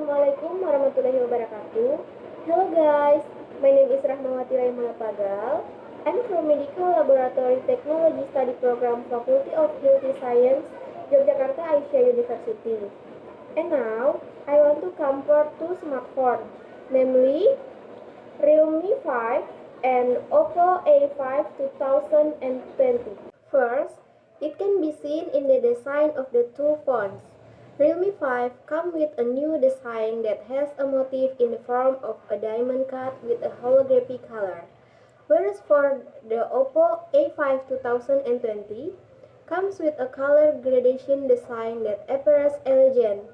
Assalamualaikum warahmatullahi wabarakatuh. Hello guys, my name is Rahmawati Laemu. I'm from Medical Laboratory Technology Study Program Faculty of Healthy Science, Yogyakarta Aisyah University. And now, I want to compare two smartphones, namely Realme 5 and Oppo A5 2020. First, it can be seen in the design of the two phones. Realme 5 comes with a new design that has a motif in the form of a diamond cut with a holographic color, whereas for the Oppo A5 2020 comes with a color gradation design that appears elegant.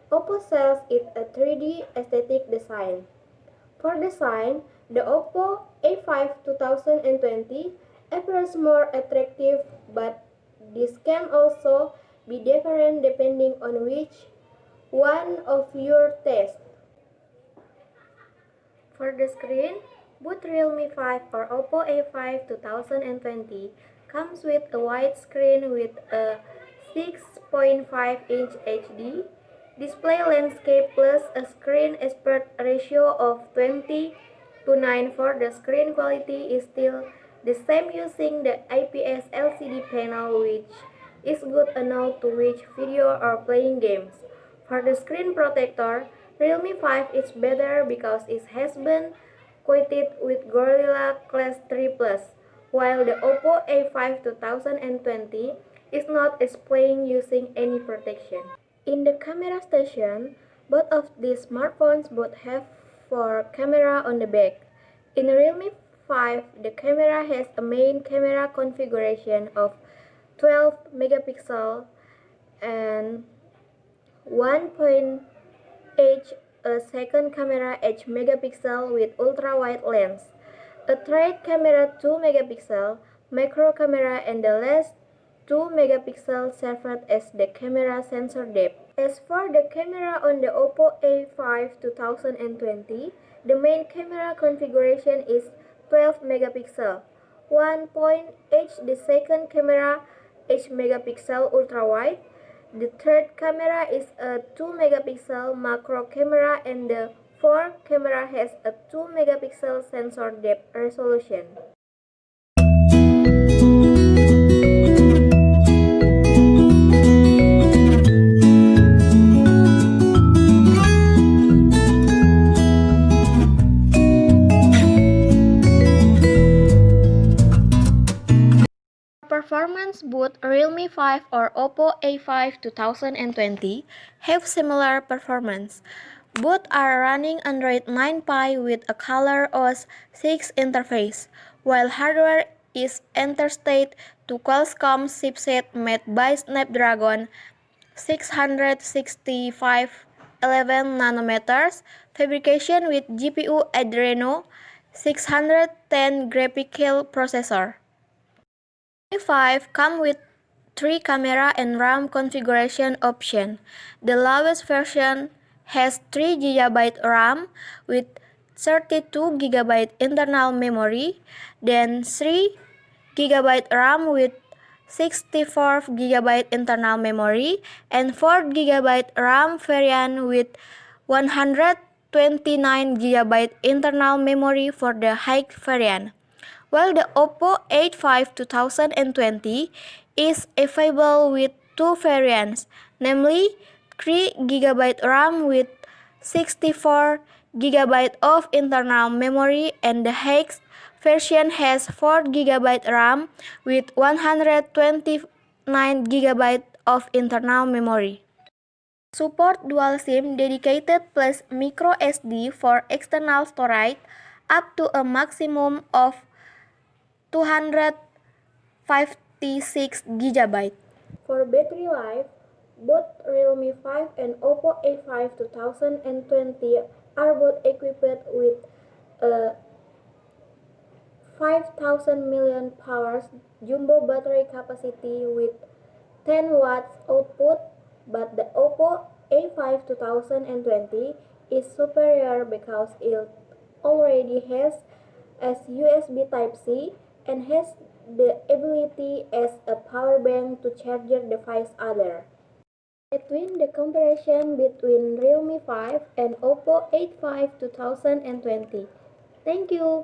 Oppo sells it a 3D aesthetic design. For design, the Oppo A5 2020 appears more attractive, but this can also be different depending on which one of your tastes. For the screen, both Realme 5 or Oppo A5 2020 comes with a wide screen with a 6.5-inch HD display landscape plus a screen aspect ratio of 20:9. For the screen quality is still the same using the IPS LCD panel, which is good enough to watch video or playing games. For the screen protector, Realme 5 is better because it has been coated with Gorilla Glass 3 Plus, while the Oppo A5 2020 is not displaying using any protection. In the camera station, both of these smartphones both have 4 camera on the back. In Realme 5, the camera has a main camera configuration of 12 megapixel and 1.8 a second camera 8 megapixel with ultra-wide lens, a trade camera 2 megapixel, macro camera, and the last 2 megapixel served as the camera sensor depth. As for the camera on the Oppo A5 2020, the main camera configuration is 12 megapixel, 1.8 the second camera 8 megapixel ultra-wide. The third camera is a 2 megapixel macro camera, and the fourth camera has a 2 megapixel sensor depth resolution. Performance, both Realme 5 or Oppo A5 2020 have similar performance. Both are running Android 9 Pie with a ColorOS 6 interface, while hardware is interstate to Qualcomm chipset made by Snapdragon 665 11 nanometers, fabrication with GPU Adreno 610 graphical processor. A5 comes with 3 camera and RAM configuration options. The lowest version has 3 GB RAM with 32 GB internal memory, then 3 GB RAM with 64 GB internal memory, and 4 GB RAM variant with 129 GB internal memory for the high variant. While the Oppo A5 2020 is available with 2 variants, namely 3 GB RAM with 64 GB of internal memory, and the highest version has 4 GB RAM with 129 GB of internal memory. Support dual SIM dedicated plus micro SD for external storage up to a maximum of 256 GB. For battery life, both Realme 5 and Oppo A5 2020 are both equipped with a 5000 mAh jumbo battery capacity with 10 watts output, but the Oppo A5 2020 is superior because it already has USB Type-C and has the ability as a power bank to charge your device other. Between the comparison between Realme 5 and Oppo A5 2020. Thank you.